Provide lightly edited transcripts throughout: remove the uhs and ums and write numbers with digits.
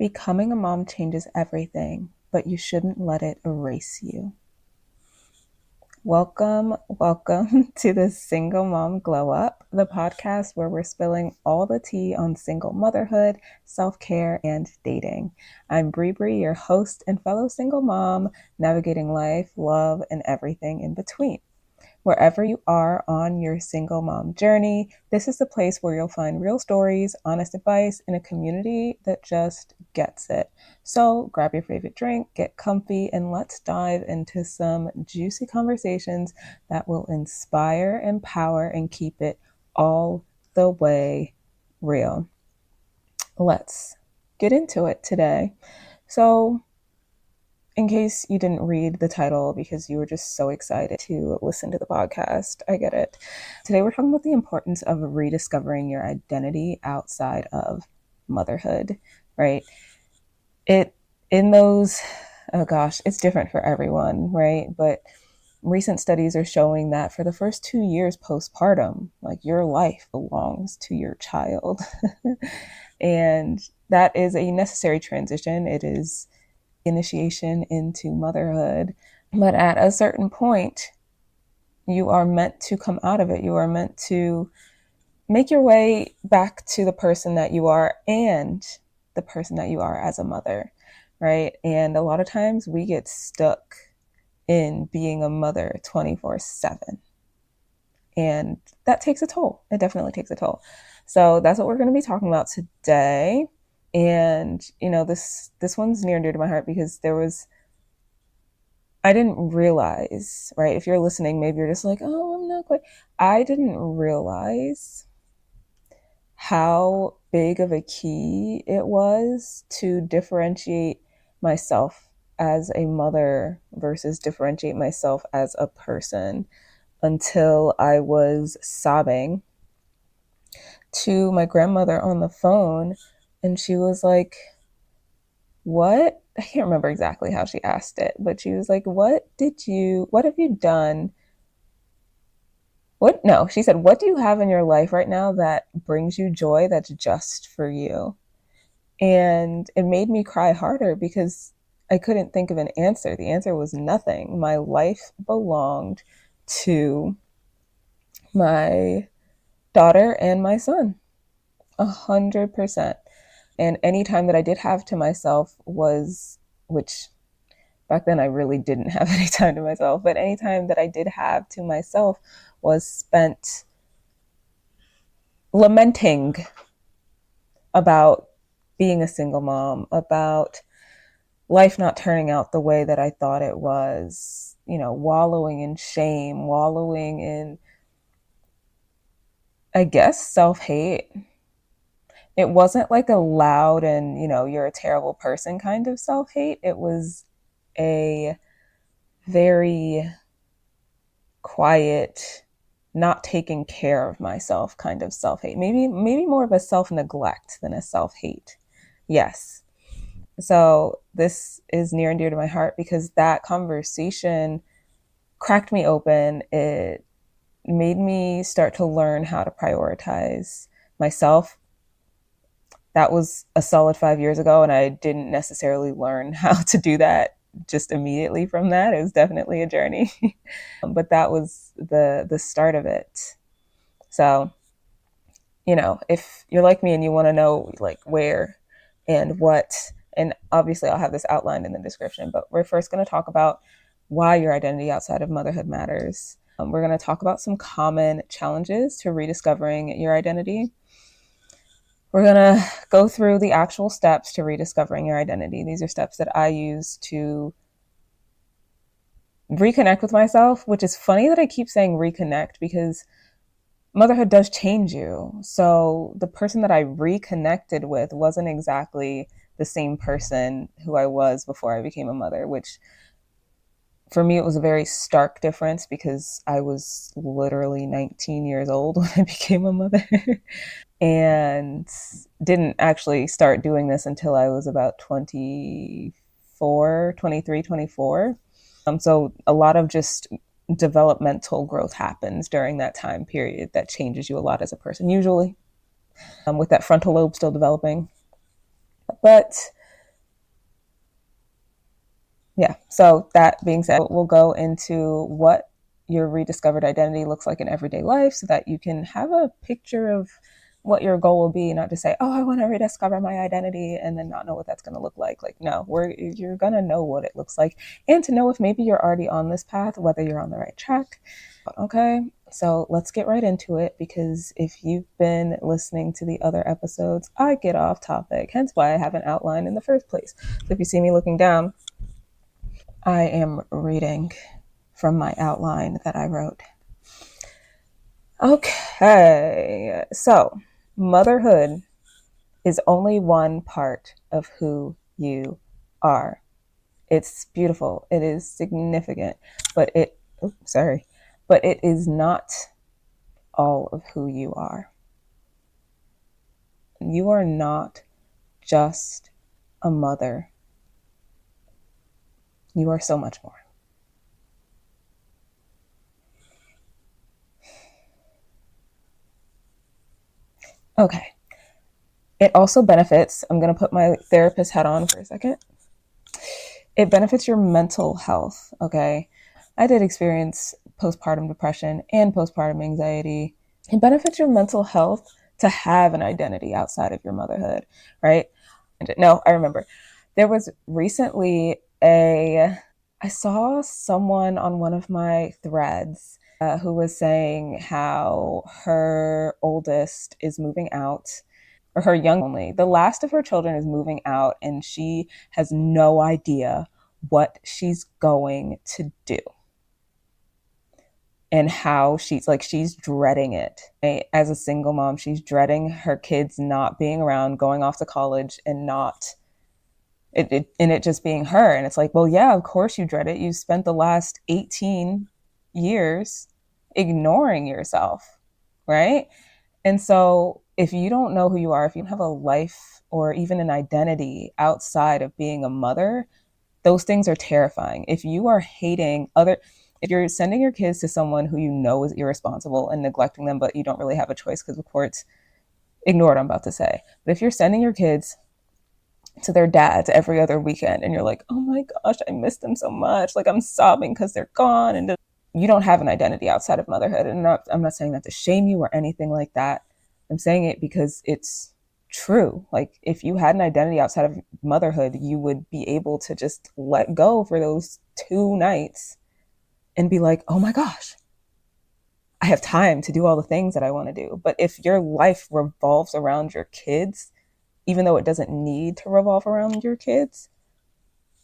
Becoming a mom changes everything, but you shouldn't let it erase you. Welcome to the Single Mom Glow Up, the podcast where we're spilling all the tea on single motherhood, self-care, and dating. I'm Bree, your host and fellow single mom, navigating life, love, and everything in between. Wherever you are on your single mom journey, this is the place where you'll find real stories, honest advice, and a community that just gets it. So grab your favorite drink, get comfy, and let's dive into some juicy conversations that will inspire, empower, and keep it all the way real. Let's get into it today. So, in case you didn't read the title because you were just so excited to listen to the podcast, I get it. Today we're talking about the importance of rediscovering your identity outside of motherhood, right? It in those oh gosh, it's different for everyone, right? But recent studies are showing that for the first 2 years postpartum, like your life belongs to your child. And that is a necessary transition. It is initiation into motherhood. But at a certain point, you are meant to come out of it. You are meant to make your way back to the person that you are and the person that you are as a mother, right? And a lot of times we get stuck in being a mother 24/7. And that takes a toll. It definitely takes a toll. So that's what we're going to be talking about today. And this one's near and dear to my heart because I didn't realize, right? If you're listening, maybe you're just like, oh, I'm not quite. I didn't realize how big of a key it was to differentiate myself as a mother versus differentiate myself as a person until I was sobbing to my grandmother on the phone. And she was like, what? I can't remember exactly how she asked it, but she was like, what have you done? No, she said, what do you have in your life right now that brings you joy that's just for you? And it made me cry harder because I couldn't think of an answer. The answer was nothing. My life belonged to my daughter and my son, 100%. And any time that I did have to myself which back then I really didn't have any time to myself, but any time that I did have to myself was spent lamenting about being a single mom, about life not turning out the way that I thought it was, wallowing in shame, wallowing in, I guess, self-hate. It wasn't like a loud and, you're a terrible person kind of self-hate. It was a very quiet, not taking care of myself kind of self-hate. Maybe more of a self-neglect than a self-hate. Yes. So this is near and dear to my heart because that conversation cracked me open. It made me start to learn how to prioritize myself. That was a solid 5 years ago, and I didn't necessarily learn how to do that just immediately from that. It was definitely a journey. But that was the start of it. So, if you're like me and you want to know like where and what, and obviously I'll have this outlined in the description, but we're first going to talk about why your identity outside of motherhood matters. We're going to talk about some common challenges to rediscovering your identity. We're going to go through the actual steps to rediscovering your identity. These are steps that I use to reconnect with myself, which is funny that I keep saying reconnect because motherhood does change you. So the person that I reconnected with wasn't exactly the same person who I was before I became a mother, which for me, it was a very stark difference because I was literally 19 years old when I became a mother and didn't actually start doing this until I was about 24, 23, 24. So a lot of just developmental growth happens during that time period that changes you a lot as a person, usually with that frontal lobe still developing. But Yeah. So that being said, we'll go into what your rediscovered identity looks like in everyday life so that you can have a picture of what your goal will be, not to say, oh, I want to rediscover my identity and then not know what that's going to look like. Like, no, you're going to know what it looks like and to know if maybe you're already on this path, whether you're on the right track. Okay. So let's get right into it because if you've been listening to the other episodes, I get off topic, hence why I have an outline in the first place. So if you see me looking down, I am reading from my outline that I wrote. Okay, so motherhood is only one part of who you are. It's beautiful, it is significant, but it is not all of who you are. You are not just a mother, you are so much more. Okay, it also benefits, I'm going to put my therapist hat on for a second. It benefits your mental health. Okay. I did experience postpartum depression and postpartum anxiety. It benefits your mental health to have an identity outside of your motherhood, right? No, I remember. There was recently I saw someone on one of my threads who was saying how her oldest is moving out, or her young only. The last of her children is moving out, and she has no idea what she's going to do and how she's dreading it. As a single mom, she's dreading her kids not being around, going off to college, and not it just being her. And it's like, well, yeah, of course you dread it. You spent the last 18 years ignoring yourself, right? And so, if you don't know who you are, if you don't have a life or even an identity outside of being a mother, those things are terrifying. If you are hating other, if you're sending your kids to someone who you know is irresponsible and neglecting them, but you don't really have a choice because of course, ignore what I'm about to say. But if you're sending your kids to their dads every other weekend and you're like, oh my gosh, I miss them so much. Like I'm sobbing because they're gone. And you don't have an identity outside of motherhood. And I'm not saying that to shame you or anything like that. I'm saying it because it's true. Like if you had an identity outside of motherhood, you would be able to just let go for those 2 nights and be like, oh my gosh, I have time to do all the things that I want to do. But if your life revolves around your kids, even though it doesn't need to revolve around your kids,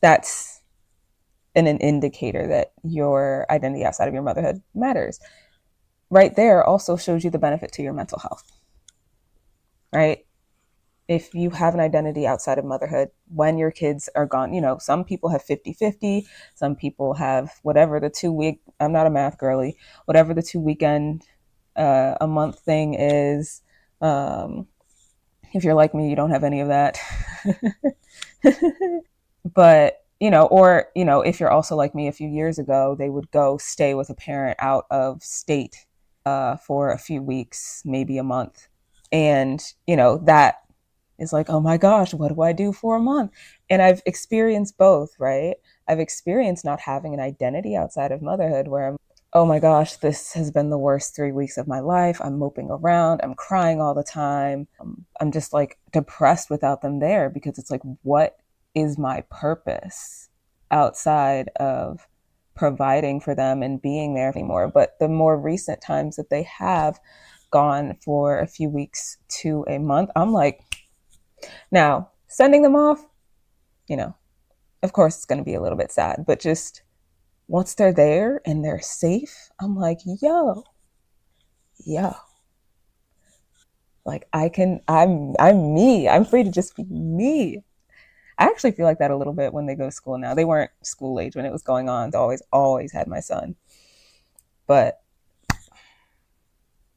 that's an indicator that your identity outside of your motherhood matters. Right there also shows you the benefit to your mental health, right? If you have an identity outside of motherhood, when your kids are gone, some people have 50-50, some people have whatever the 2 week, I'm not a math girly, whatever the 2 weekend, a month thing is. If you're like me, you don't have any of that. But if you're also like me, a few years ago they would go stay with a parent out of state for a few weeks, maybe a month. And that is like, oh my gosh, what do I do for a month? And I've experienced both, right? I've experienced not having an identity outside of motherhood where I'm, oh my gosh, this has been the worst 3 weeks of my life. I'm moping around, I'm crying all the time. I'm just like depressed without them there because it's like, what is my purpose outside of providing for them and being there anymore? But the more recent times that they have gone for a few weeks to a month, I'm like, now sending them off, you know, of course it's going to be a little bit sad, but just once they're there and they're safe, I'm like, yo, like I'm me. I'm free to just be me. I actually feel like that a little bit when they go to school now. They weren't school age when it was going on. They always had my son. But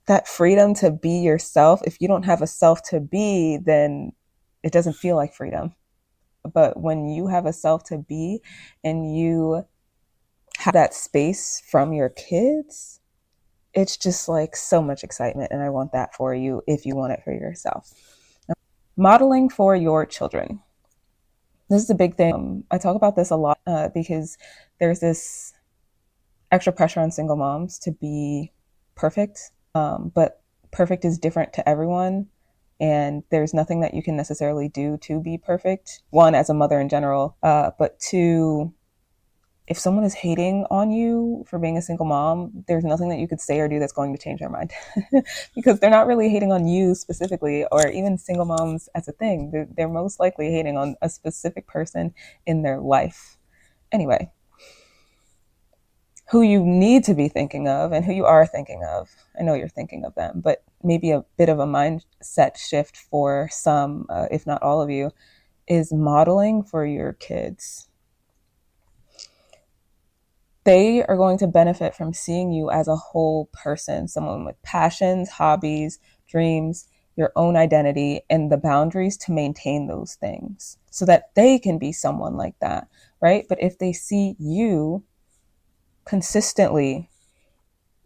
that freedom to be yourself, if you don't have a self to be, then it doesn't feel like freedom. But when you have a self to be and you have that space from your kids, it's just like so much excitement. And I want that for you if you want it for yourself. Modeling for your children. This is a big thing. I talk about this a lot because there's this extra pressure on single moms to be perfect, but perfect is different to everyone. And there's nothing that you can necessarily do to be perfect. One, as a mother in general, but two, if someone is hating on you for being a single mom, there's nothing that you could say or do that's going to change their mind because they're not really hating on you specifically, or even single moms as a thing. They're most likely hating on a specific person in their life. Anyway, who you need to be thinking of and who you are thinking of. I know you're thinking of them, but maybe a bit of a mindset shift for some, if not all of you, is modeling for your kids. They are going to benefit from seeing you as a whole person, someone with passions, hobbies, dreams, your own identity, and the boundaries to maintain those things so that they can be someone like that, right? But if they see you consistently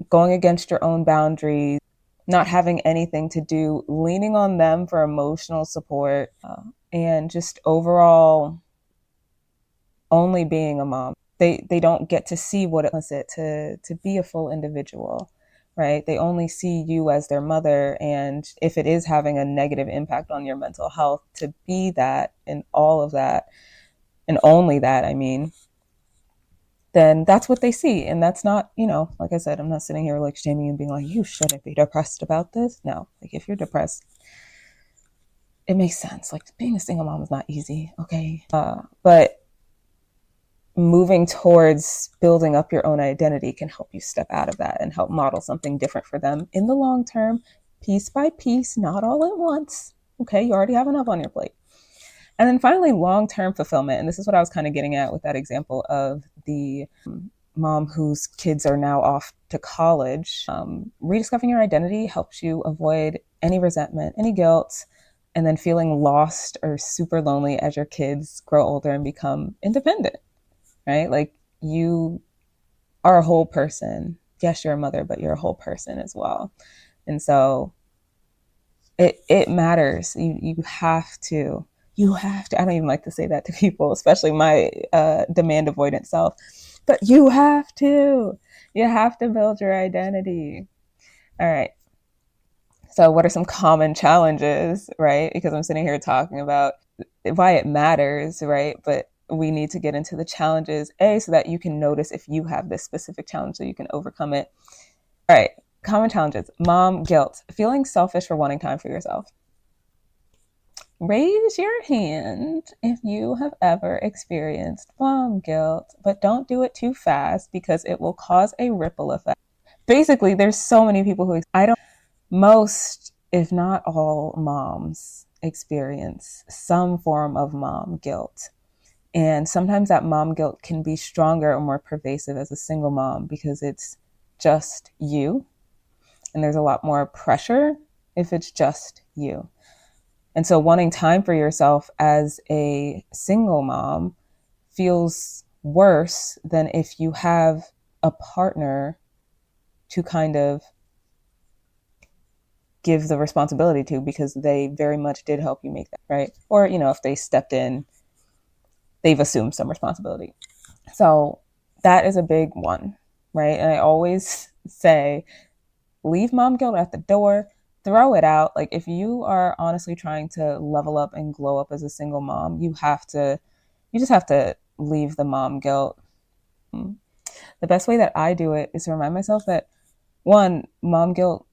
going against your own boundaries, not having anything to do, leaning on them for emotional support, and just overall only being a mom. They don't get to see what it is to be a full individual, right? They only see you as their mother, and if it is having a negative impact on your mental health, to be that and all of that, and only that, I mean, then that's what they see. And that's not, like I said, I'm not sitting here like shaming and being like, you shouldn't be depressed about this. No, like if you're depressed, it makes sense. Like being a single mom is not easy, okay? But moving towards building up your own identity can help you step out of that and help model something different for them in the long term, piece by piece, not all at once. Okay, you already have enough on your plate. And then finally, long-term fulfillment. And this is what I was kind of getting at with that example of the mom whose kids are now off to college. Rediscovering your identity helps you avoid any resentment, any guilt, and then feeling lost or super lonely as your kids grow older and become independent, right? Like you are a whole person. Yes, you're a mother, but you're a whole person as well. And so it matters. You have to. You have to. I don't even like to say that to people, especially my demand avoidant self. But you have to. You have to build your identity. All right. So, what are some common challenges, right? Because I'm sitting here talking about why it matters, right? But we need to get into the challenges, so that you can notice if you have this specific challenge so you can overcome it. All right. Common challenges. Mom guilt. Feeling selfish for wanting time for yourself. Raise your hand if you have ever experienced mom guilt, but don't do it too fast because it will cause a ripple effect. Basically, there's so many people who most, if not all, moms experience some form of mom guilt. And sometimes that mom guilt can be stronger or more pervasive as a single mom because it's just you. And there's a lot more pressure if it's just you. And so wanting time for yourself as a single mom feels worse than if you have a partner to kind of give the responsibility to because they very much did help you make that, right? Or, if they stepped in, they've assumed some responsibility. So that is a big one, right? And I always say, leave mom guilt at the door, throw it out. Like if you are honestly trying to level up and glow up as a single mom, you just have to leave the mom guilt. The best way that I do it is to remind myself that one, mom guilt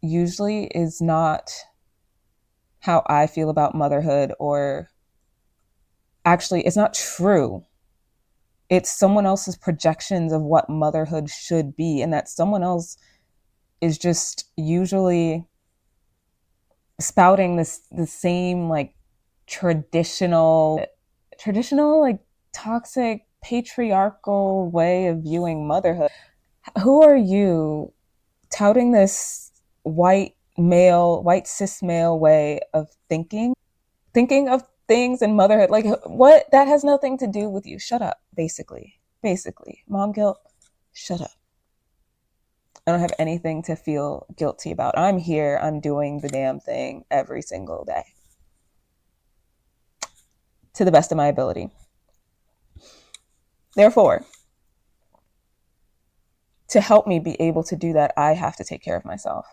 usually is not how I feel about motherhood, or actually it's not true. It's someone else's projections of what motherhood should be. And that someone else is just usually spouting the same like traditional like toxic patriarchal way of viewing motherhood. Who are you touting this white cis male way of thinking of things in motherhood? Like what? That has nothing to do with you. Shut up. Basically mom guilt, shut up. I don't have anything to feel guilty about. I'm here. I'm doing the damn thing every single day. to the best of my ability. Therefore, to help me be able to do that, I have to take care of myself,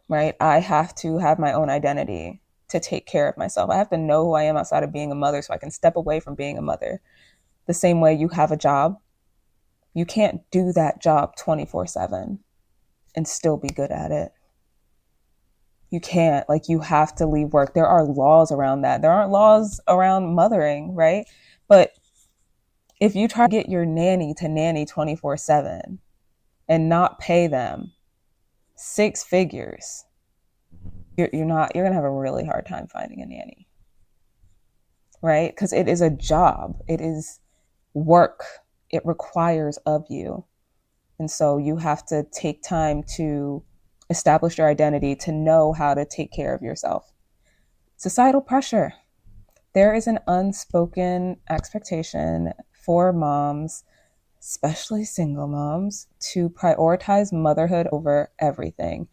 right? I have to have my own identity to take care of myself. I have to know who I am outside of being a mother so I can step away from being a mother. The same way you have a job, you can't do that job 24/7 and still be good at it. You can't. Like, you have to leave work. There are laws around that. There aren't laws around mothering, right? But if you try to get your nanny to nanny 24/7 and not pay them six figures, you're going to have a really hard time finding a nanny, right? Because it is a job, it is work, it requires of you. And so you have to take time to establish your identity, to know how to take care of yourself. Societal pressure. There is an unspoken expectation for moms, especially single moms, to prioritize motherhood over everything.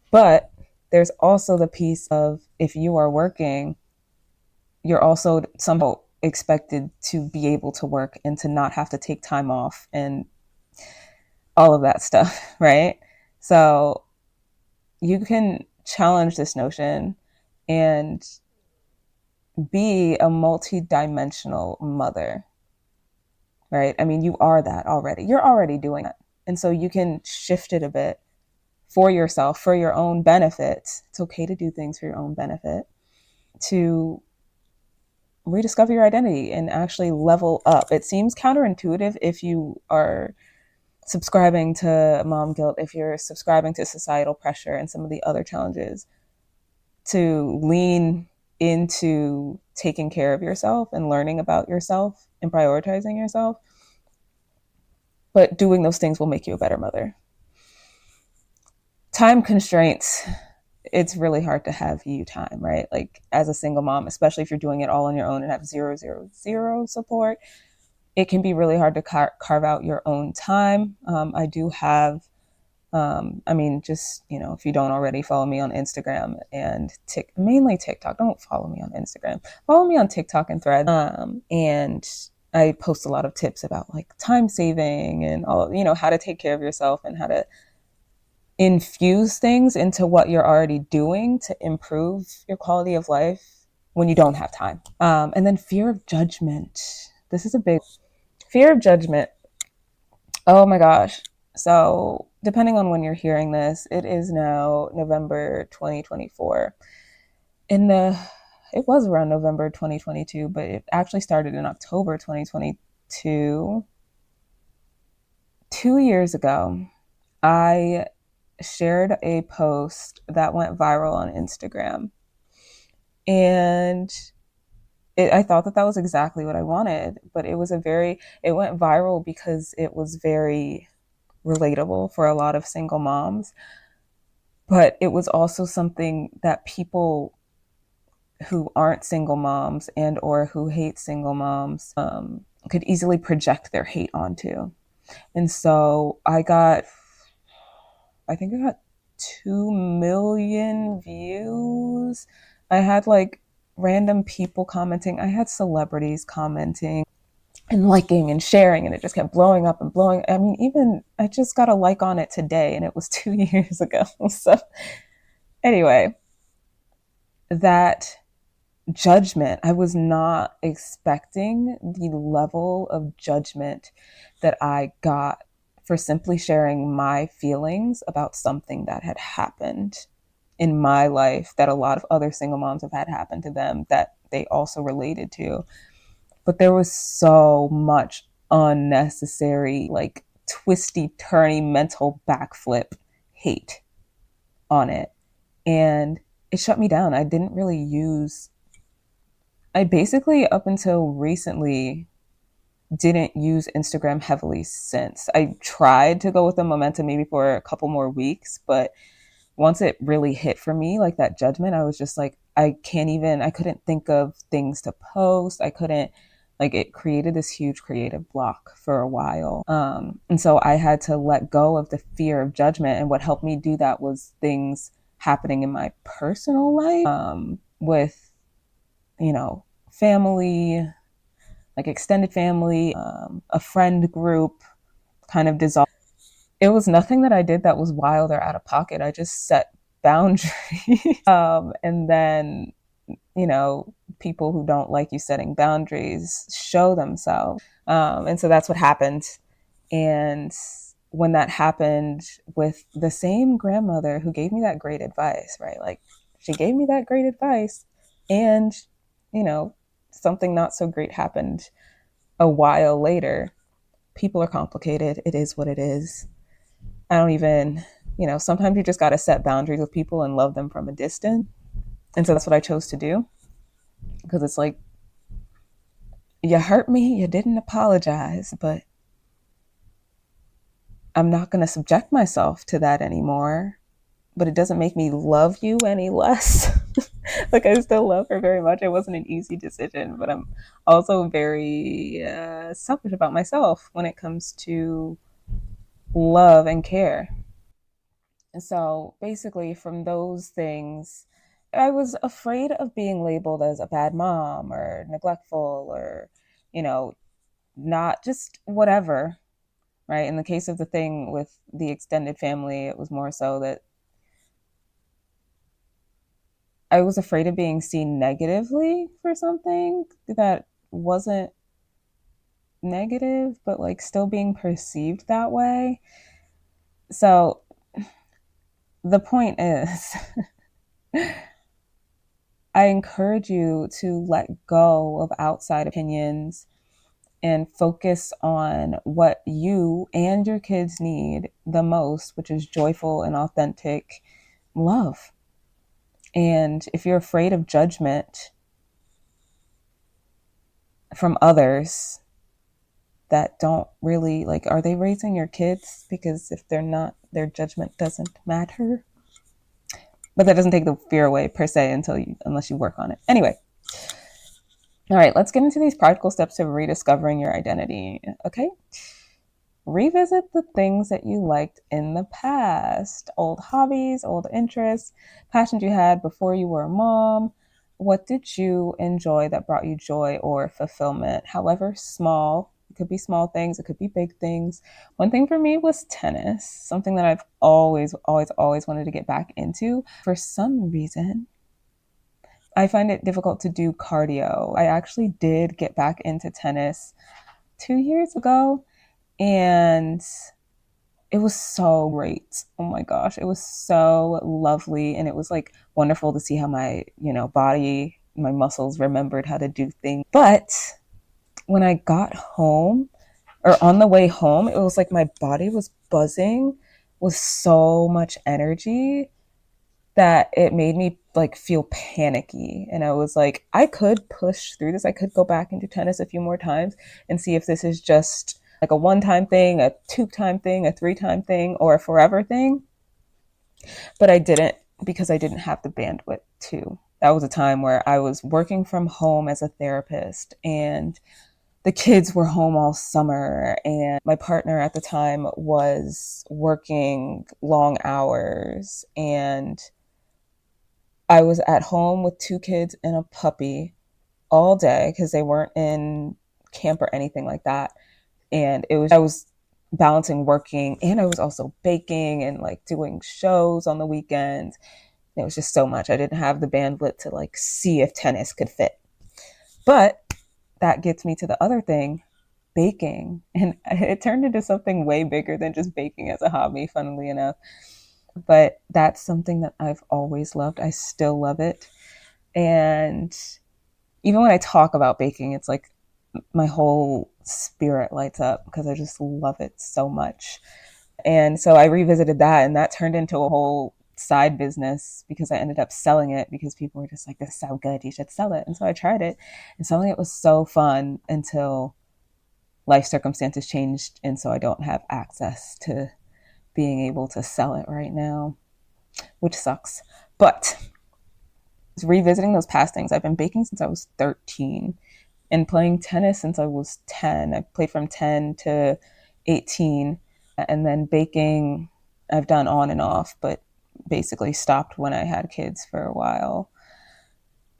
But there's also the piece of, if you are working, you're also somehow expected to be able to work and to not have to take time off and all of that stuff, right? So you can challenge this notion and be a multi-dimensional mother, right? I mean, you are that already. You're already doing that. And so you can shift it a bit for yourself, for your own benefit. It's okay to do things for your own benefit, to rediscover your identity and actually level up. It seems counterintuitive if you are subscribing to mom guilt, if you're subscribing to societal pressure and some of the other challenges, to lean into taking care of yourself and learning about yourself and prioritizing yourself. But doing those things will make you a better mother. Time constraints. It's really hard to have you time, right? Like, as a single mom, especially if you're doing it all on your own and have zero support, it can be really hard to carve out your own time. I do have, just, if you don't already follow me on Instagram and mainly TikTok, don't follow me on Instagram, follow me on TikTok and Threads. And I post a lot of tips about like time saving and all, how to take care of yourself and how to infuse things into what you're already doing to improve your quality of life when you don't have time. And then fear of judgment. This is a big fear of judgment. Oh my gosh. So depending on when you're hearing this, it is now November 2024. It was around November 2022, but it actually started in October 2022. 2 years ago, I shared a post that went viral on Instagram. And I thought that was exactly what I wanted, but it went viral because it was very relatable for a lot of single moms. But it was also something that people who aren't single moms and or who hate single moms could easily project their hate onto. And so I think I got 2 million views. I had like random people commenting. I had celebrities commenting and liking and sharing, and it just kept blowing up and blowing. I mean, even I just got a like on it today, and it was 2 years ago. So anyway, that judgment, I was not expecting the level of judgment that I got for simply sharing my feelings about something that had happened in my life that a lot of other single moms have had happen to them that they also related to. But there was so much unnecessary, like twisty, turny, mental backflip hate on it. And it shut me down. I basically, up until recently, didn't use Instagram heavily since. I tried to go with the momentum maybe for a couple more weeks, but once it really hit for me, like that judgment, I was just like, I couldn't think of things to post. I couldn't, like, it created this huge creative block for a while. And so I had to let go of the fear of judgment. And what helped me do that was things happening in my personal life, with, family, like extended family, a friend group kind of dissolved. It was nothing that I did that was wild or out of pocket. I just set boundaries. And then, people who don't like you setting boundaries show themselves. And so that's what happened. And when that happened with the same grandmother who gave me that great advice, right? Like she gave me that great advice, and, you know, something not so great happened a while later. People are complicated. It is what it is. I don't even, sometimes you just got to set boundaries with people and love them from a distance. And so that's what I chose to do, because it's like, you hurt me, you didn't apologize, but I'm not going to subject myself to that anymore. But it doesn't make me love you any less. Like, I still love her very much. It wasn't an easy decision, but I'm also very selfish about myself when it comes to love and care. And so basically, from those things, I was afraid of being labeled as a bad mom or neglectful or, you know, not just whatever, right? In the case of the thing with the extended family, it was more so that I was afraid of being seen negatively for something that wasn't negative, but like still being perceived that way. So the point is, I encourage you to let go of outside opinions and focus on what you and your kids need the most, which is joyful and authentic love. And if you're afraid of judgment from others that don't really, like, are they raising your kids? Because if they're not, their judgment doesn't matter. But that doesn't take the fear away per se unless you work on it. Anyway, all right, let's get into these practical steps to rediscovering your identity. Okay. Revisit the things that you liked in the past, old hobbies, old interests, passions you had before you were a mom. What did you enjoy that brought you joy or fulfillment, however small? It could be small things, it could be big things. One thing for me was tennis, something that I've always, always, always wanted to get back into. For some reason, I find it difficult to do cardio. I actually did get back into tennis 2 years ago, and it was so great. Oh my gosh, it was so lovely, and it was like wonderful to see how my, body, my muscles remembered how to do things. But when I got home, or on the way home, it was like my body was buzzing with so much energy that it made me like feel panicky. And I was like, I could push through this. I could go back into tennis a few more times and see if this is just like a one-time thing, a two-time thing, a three-time thing, or a forever thing. But I didn't, because I didn't have the bandwidth to. That was a time where I was working from home as a therapist, and the kids were home all summer, and my partner at the time was working long hours, and I was at home with two kids and a puppy all day because they weren't in camp or anything like that. And I was balancing working, and I was also baking and like doing shows on the weekends. It was just so much. I didn't have the bandwidth to like see if tennis could fit. But that gets me to the other thing, baking. And it turned into something way bigger than just baking as a hobby, funnily enough. But that's something that I've always loved. I still love it. And even when I talk about baking, it's like my whole spirit lights up because I just love it so much. And so I revisited that, and that turned into a whole side business because I ended up selling it because people were just like, this is so good, you should sell it. And so I tried it, and selling it was so fun until life circumstances changed. And so I don't have access to being able to sell it right now, which sucks. But revisiting those past things, I've been baking since I was 13 and playing tennis since I was 10. I played from 10 to 18. And then baking, I've done on and off, but basically stopped when I had kids for a while.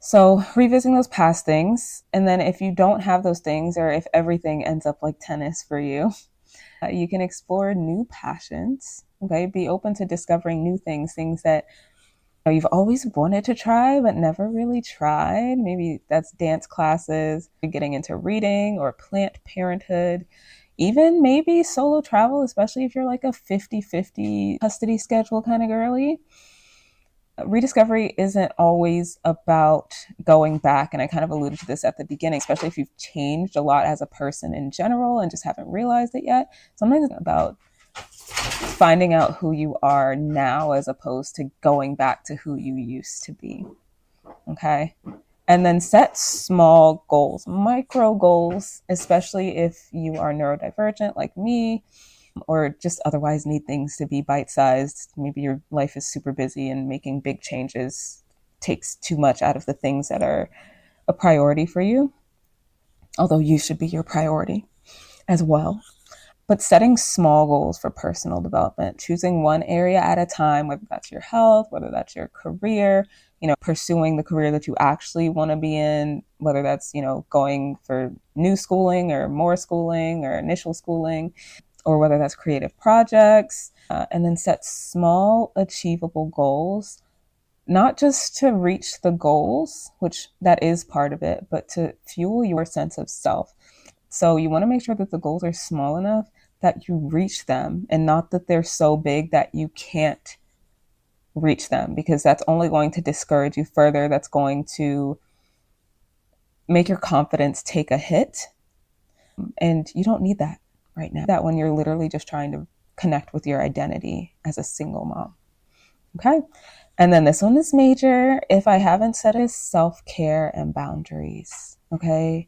So revisiting those past things. And then if you don't have those things, or if everything ends up like tennis for you, you can explore new passions. Okay. Be open to discovering new things, things that you've always wanted to try but never really tried. Maybe that's dance classes, getting into reading or plant parenthood, even maybe solo travel, especially if you're like a 50-50 custody schedule kind of girly. Rediscovery isn't always about going back. And I kind of alluded to this at the beginning, especially if you've changed a lot as a person in general and just haven't realized it yet. Sometimes it's about finding out who you are now as opposed to going back to who you used to be. Okay. And then set small goals, micro goals, especially if you are neurodivergent like me, or just otherwise need things to be bite sized. Maybe your life is super busy and making big changes takes too much out of the things that are a priority for you, although you should be your priority as well. But setting small goals for personal development, choosing one area at a time, whether that's your health, whether that's your career, pursuing the career that you actually want to be in, whether that's, going for new schooling or more schooling or initial schooling, or whether that's creative projects, and then set small, achievable goals, not just to reach the goals, which that is part of it, but to fuel your sense of self. So you want to make sure that the goals are small enough that you reach them, and not that they're so big that you can't reach them, because that's only going to discourage you further. That's going to make your confidence take a hit. And you don't need that right now. That when you're literally just trying to connect with your identity as a single mom. Okay. And then this one is major. If I haven't said it, is self-care and boundaries. Okay.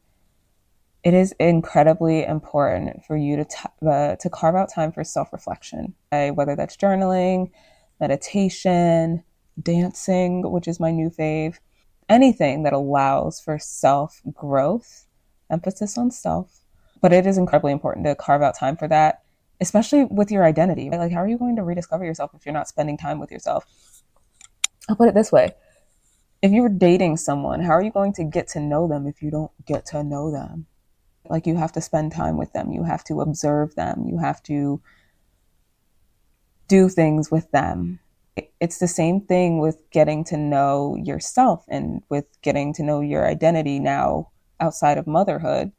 It is incredibly important for you to carve out time for self-reflection, okay? Whether that's journaling, meditation, dancing, which is my new fave, anything that allows for self-growth, emphasis on self. But it is incredibly important to carve out time for that, especially with your identity. Like, how are you going to rediscover yourself if you're not spending time with yourself? I'll put it this way. If you're dating someone, how are you going to get to know them if you don't get to know them? Like, you have to spend time with them. You have to observe them. You have to do things with them. It's the same thing with getting to know yourself and with getting to know your identity now outside of motherhood.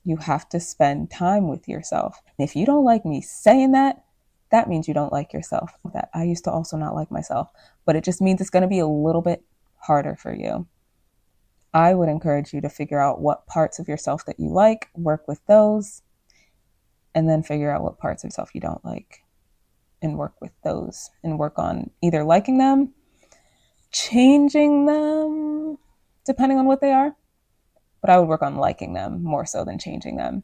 You have to spend time with yourself. If you don't like me saying that, that means you don't like yourself. That I used to also not like myself, but it just means it's going to be a little bit harder for you. I would encourage you to figure out what parts of yourself that you like, work with those, and then figure out what parts of yourself you don't like and work with those, and work on either liking them, changing them, depending on what they are. But I would work on liking them more so than changing them.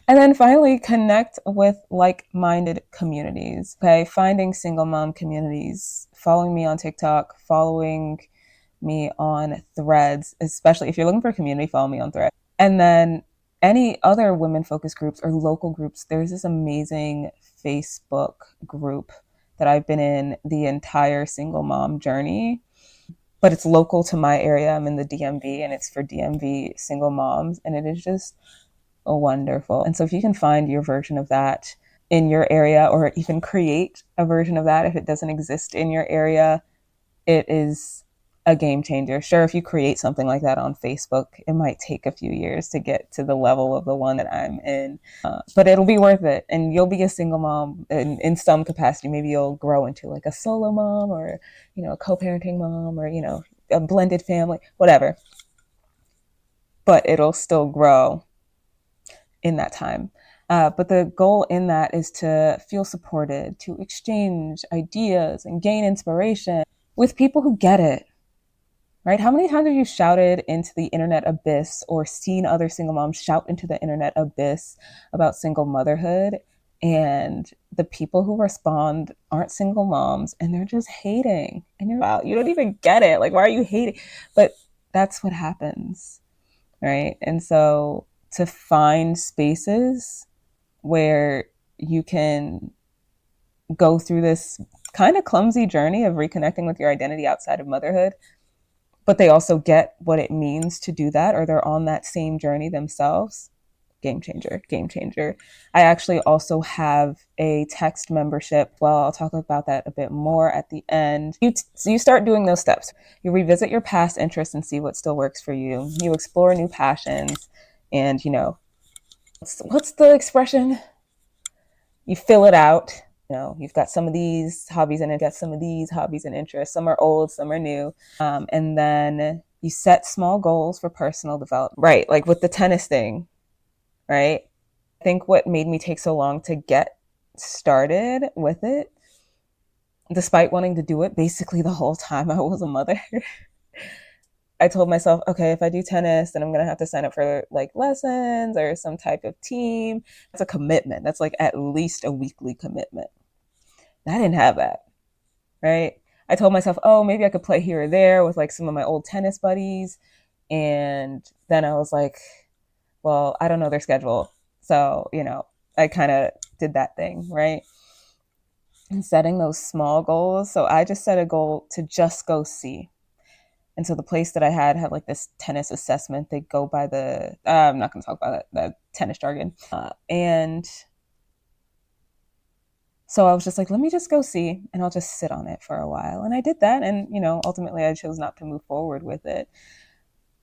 And then finally, connect with like-minded communities. Okay, finding single mom communities, following me on TikTok, following me on Threads, especially if you're looking for a community, follow me on Threads. And then any other women focused groups or local groups, there's this amazing Facebook group that I've been in the entire single mom journey, but it's local to my area. I'm in the DMV, and it's for DMV single moms, and it is just wonderful. And so if you can find your version of that in your area, or even create a version of that if it doesn't exist in your area, it is a game changer. Sure, if you create something like that on Facebook, it might take a few years to get to the level of the one that I'm in, but it'll be worth it. And you'll be a single mom in some capacity. Maybe you'll grow into like a solo mom, or a co-parenting mom, or a blended family, whatever. But it'll still grow in that time. But the goal in that is to feel supported, to exchange ideas and gain inspiration with people who get it, right? How many times have you shouted into the internet abyss, or seen other single moms shout into the internet abyss about single motherhood? And the people who respond aren't single moms, and they're just hating. And you're, wow, you don't even get it. Like, why are you hating? But that's what happens, right? And so to find spaces where you can go through this kind of clumsy journey of reconnecting with your identity outside of motherhood, but they also get what it means to do that, or they're on that same journey themselves. Game changer, game changer. I actually also have a text membership. Well, I'll talk about that a bit more at the end. So you start doing those steps. You revisit your past interests and see what still works for you. You explore new passions, and what's the expression? You fill it out. You've got some of these hobbies and got some of these hobbies and interests. Some are old, some are new. And then you set small goals for personal development. Right, like with the tennis thing, right? I think what made me take so long to get started with it, despite wanting to do it basically the whole time I was a mother, I told myself, okay, if I do tennis, then I'm going to have to sign up for like lessons or some type of team. That's a commitment. That's like at least a weekly commitment. I didn't have that, right? I told myself, oh, maybe I could play here or there with like some of my old tennis buddies. And then I was like, well, I don't know their schedule. So, I kind of did that thing, right? And setting those small goals. So I just set a goal to just go see. And so the place that I had like this tennis assessment. They go by I'm not going to talk about that tennis jargon. And so I was just like, let me just go see, and I'll just sit on it for a while. And I did that. And, ultimately I chose not to move forward with it.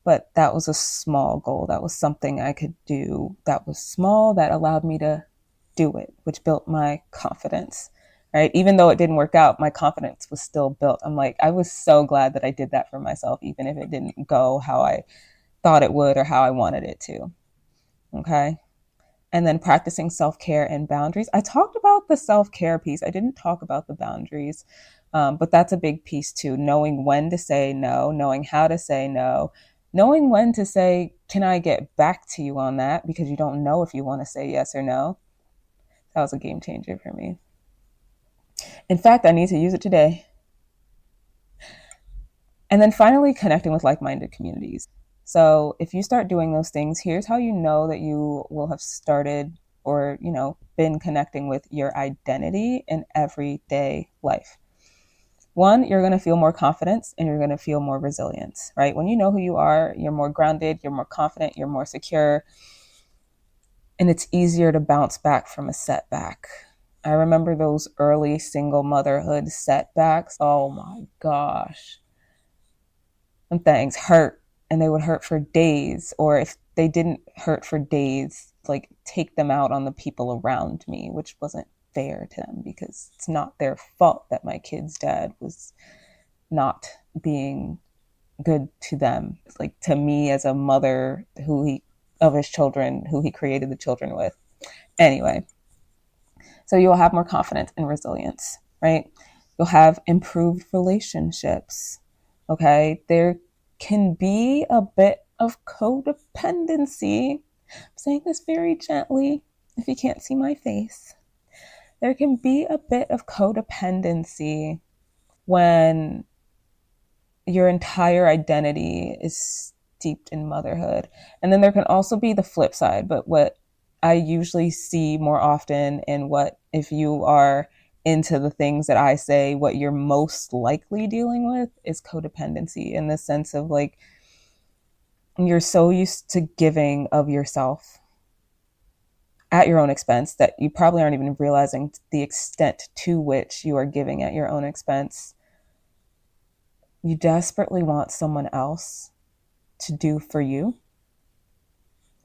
But that was a small goal. That was something I could do that was small, that allowed me to do it, which built my confidence, right? Even though it didn't work out, my confidence was still built. I'm like, I was so glad that I did that for myself, even if it didn't go how I thought it would or how I wanted it to. Okay. And then practicing self-care and boundaries. I talked about the self-care piece. I didn't talk about the boundaries, but that's a big piece too. Knowing when to say no, knowing how to say no, knowing when to say, can I get back to you on that? Because you don't know if you want to say yes or no. That was a game changer for me. In fact, I need to use it today. And then finally, connecting with like-minded communities. So if you start doing those things, here's how you know that you will have started or, been connecting with your identity in everyday life. One, you're going to feel more confidence and you're going to feel more resilience, right? When you know who you are, you're more grounded, you're more confident, you're more secure, and it's easier to bounce back from a setback. I remember those early single motherhood setbacks. Oh my gosh. And things hurt, and they would hurt for days. Or if they didn't hurt for days, like take them out on the people around me, which wasn't fair to them because it's not their fault that my kid's dad was not being good to them. It's like to me as a mother of his children, who he created the children with. Anyway, so you'll have more confidence and resilience, right? You'll have improved relationships. Okay. There can be a bit of codependency. I'm saying this very gently if you can't see my face. There can be a bit of codependency when your entire identity is steeped in motherhood. And then there can also be the flip side, but what I usually see more often, and what, if you are into the things that I say, what you're most likely dealing with is codependency, in the sense of like, you're so used to giving of yourself at your own expense that you probably aren't even realizing the extent to which you are giving at your own expense. You desperately want someone else to do for you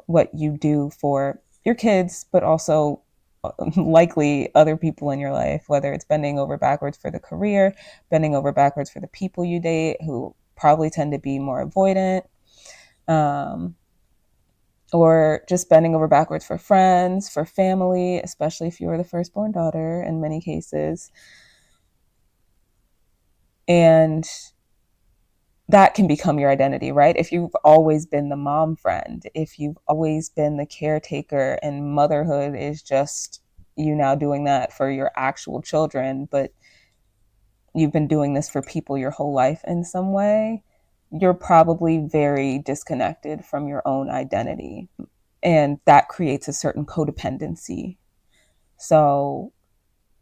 what you do for your kids, but also likely other people in your life, whether it's bending over backwards for the career, bending over backwards for the people you date who probably tend to be more avoidant, or just bending over backwards for friends, for family, especially if you are the firstborn daughter in many cases. And that can become your identity, right? If you've always been the mom friend, if you've always been the caretaker, and motherhood is just you now doing that for your actual children, but you've been doing this for people your whole life in some way, you're probably very disconnected from your own identity. And that creates a certain codependency. So,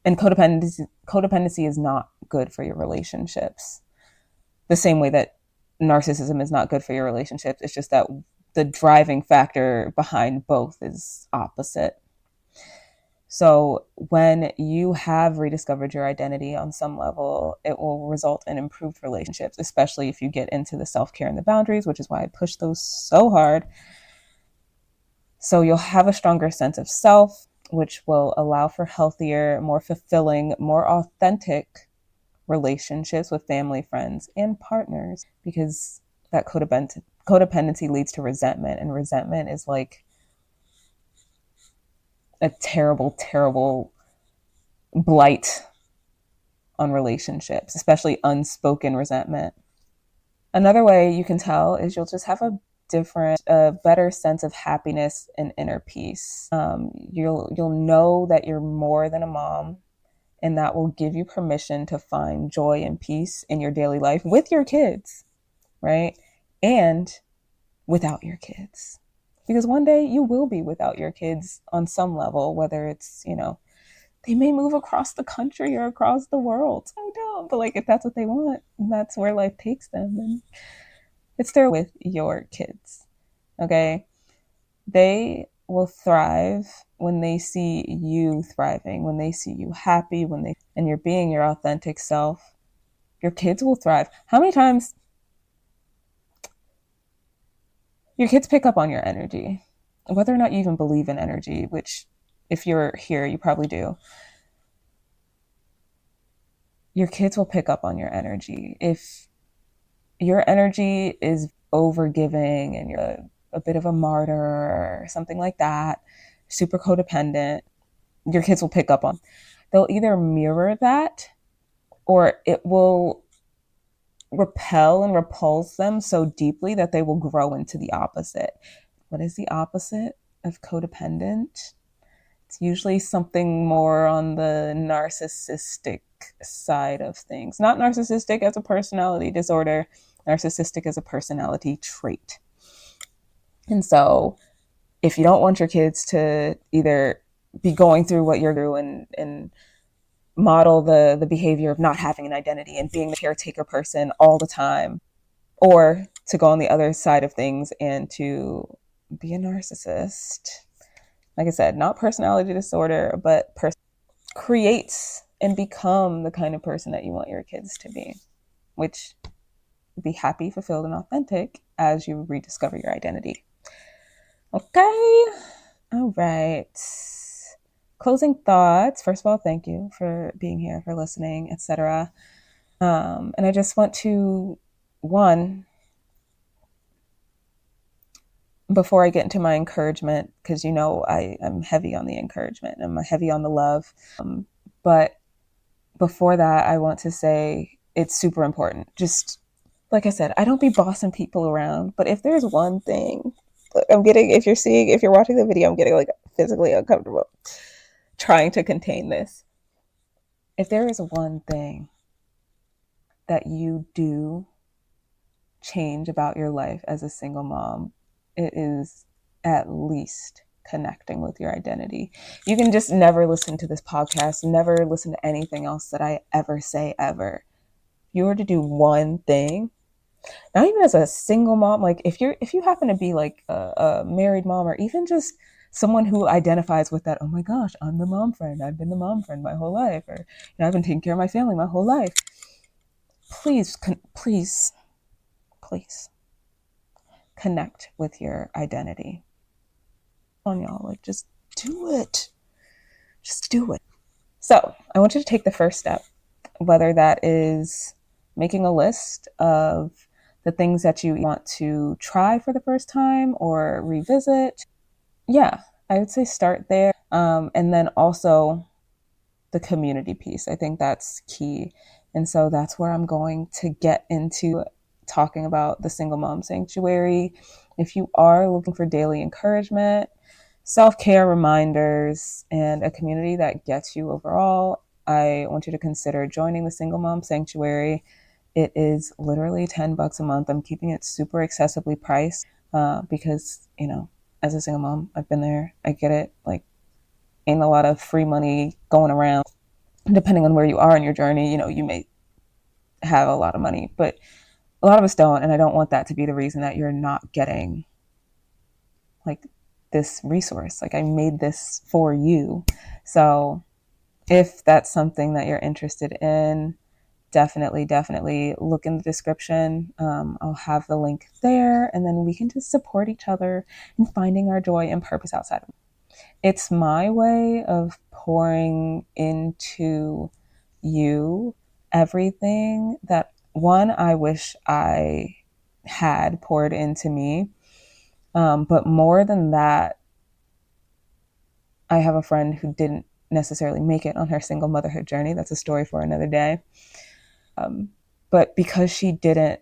and codependency is not good for your relationships. The same way that narcissism is not good for your relationships. It's just that the driving factor behind both is opposite. So when you have rediscovered your identity on some level, it will result in improved relationships, especially if you get into the self-care and the boundaries, which is why I push those so hard. So you'll have a stronger sense of self, which will allow for healthier, more fulfilling, more authentic relationships with family, friends, and partners, because that codependency leads to resentment, and resentment is like a terrible, terrible blight on relationships, especially unspoken resentment. Another way you can tell is you'll just have a better sense of happiness and inner peace. You'll know that you're more than a mom, and that will give you permission to find joy and peace in your daily life with your kids, right? And without your kids. Because one day you will be without your kids on some level, whether it's, they may move across the country or across the world. I don't, but like if that's what they want, and that's where life takes them, then it's there with your kids. Okay? They will thrive when they see you thriving, when they see you happy, and you're being your authentic self. Your kids will thrive. How many times your kids pick up on your energy, whether or not you even believe in energy, which if you're here, you probably do. Your kids will pick up on your energy. If your energy is over giving and you're a bit of a martyr or something like that, super codependent, your kids will pick up on. They'll either mirror that or it will repel and repulse them so deeply that they will grow into the opposite. What is the opposite of codependent? It's usually something more on the narcissistic side of things. Not narcissistic as a personality disorder, narcissistic as a personality trait. And so if you don't want your kids to either be going through what you're through and model the behavior of not having an identity and being the caretaker person all the time, or to go on the other side of things and to be a narcissist. Like I said, not personality disorder, but creates and become the kind of person that you want your kids to be, which will be happy, fulfilled, and authentic as you rediscover your identity. Okay. All right. Closing thoughts. First of all, thank you for being here, for listening, etc. And I just want to, one, before I get into my encouragement, because I'm heavy on the encouragement, I'm heavy on the love. But before that, I want to say it's super important. Just like I said, I don't be bossing people around, but if there's one thing if you're watching the video, I'm getting like physically uncomfortable trying to contain this. If there is one thing that you do change about your life as a single mom, it is at least connecting with your identity. You can just never listen to this podcast, never listen to anything else that I ever say ever. If you were to do one thing, not even as a single mom, like if you happen to be like a married mom, or even just someone who identifies with that, oh my gosh, I'm the mom friend, I've been the mom friend my whole life, or I've been taking care of my family my whole life. Please connect with your identity. On y'all, like just do it. Just do it. So I want you to take the first step, whether that is making a list of the things that you want to try for the first time or revisit. Yeah, I would say start there. And then also the community piece. I think that's key. And so that's where I'm going to get into talking about the Single Mom Sanctuary. If you are looking for daily encouragement, self-care reminders, and a community that gets you overall, I want you to consider joining the Single Mom Sanctuary. It is literally $10 a month. I'm keeping it super accessibly priced because, as a single mom, I've been there. I get it. Like, ain't a lot of free money going around. Depending on where you are in your journey, you may have a lot of money, but a lot of us don't, and I don't want that to be the reason that you're not getting like this resource. Like I made this for you. So if that's something that you're interested in, definitely look in the description. I'll have the link there, and then we can just support each other in finding our joy and purpose outside of it. It's my way of pouring into you everything that one I wish I had poured into me. But more than that, I have a friend who didn't necessarily make it on her single motherhood journey. That's a story for another day. But because she didn't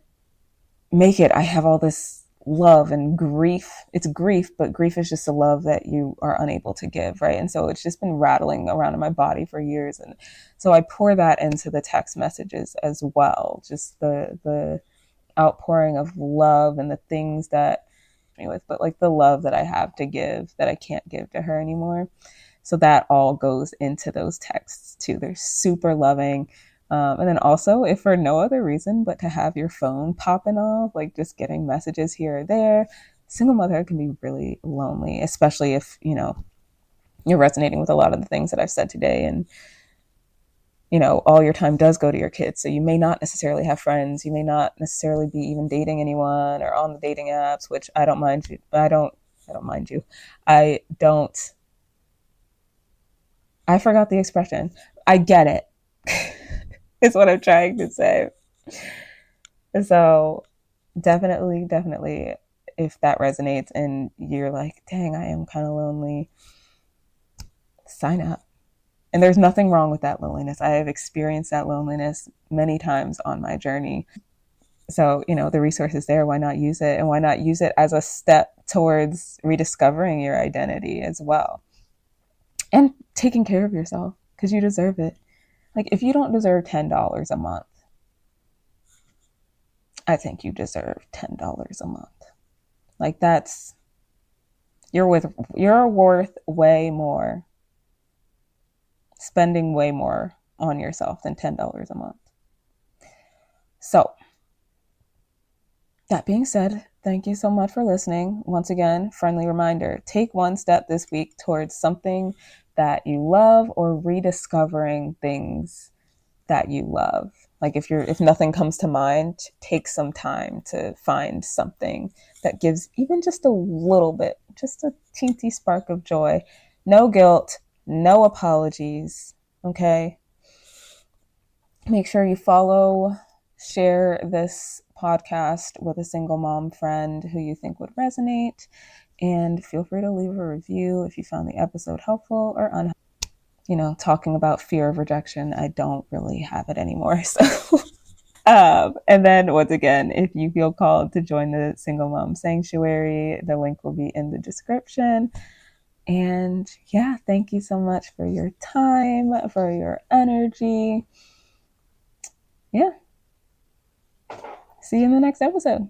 make it, I have all this love and grief. It's grief, but grief is just a love that you are unable to give, right? And so it's just been rattling around in my body for years. And so I pour that into the text messages as well. Just the outpouring of love and the things that me with, but like the love that I have to give that I can't give to her anymore. So that all goes into those texts too. They're super loving. And then also, if for no other reason but to have your phone popping off, like just getting messages here or there, single motherhood can be really lonely, especially if, you're resonating with a lot of the things that I've said today. And, all your time does go to your kids. So you may not necessarily have friends. You may not necessarily be even dating anyone or on the dating apps, which I don't mind you. I don't mind you. I don't, I forgot the expression. I get it. Is what I'm trying to say. So definitely, if that resonates and you're like, dang, I am kind of lonely, sign up. And there's nothing wrong with that loneliness. I have experienced that loneliness many times on my journey. So, the resource is there. Why not use it? And why not use it as a step towards rediscovering your identity as well? And taking care of yourself because you deserve it. Like, if you don't deserve $10 a month, I think you deserve $10 a month. Like, you're worth way more, spending way more on yourself than $10 a month. So, that being said, thank you so much for listening. Once again, friendly reminder, take one step this week towards something that you love or rediscovering things that you love. Like if nothing comes to mind, take some time to find something that gives even just a little bit, just a teensy spark of joy. No guilt, no apologies, okay? Make sure you follow, share this podcast with a single mom friend who you think would resonate, and feel free to leave a review if you found the episode helpful or unhelpful. Talking about fear of rejection, I don't really have it anymore. So, and then once again, if you feel called to join the Single Mom Sanctuary, the link will be in the description. And yeah, thank you so much for your time, for your energy. Yeah. See you in the next episode.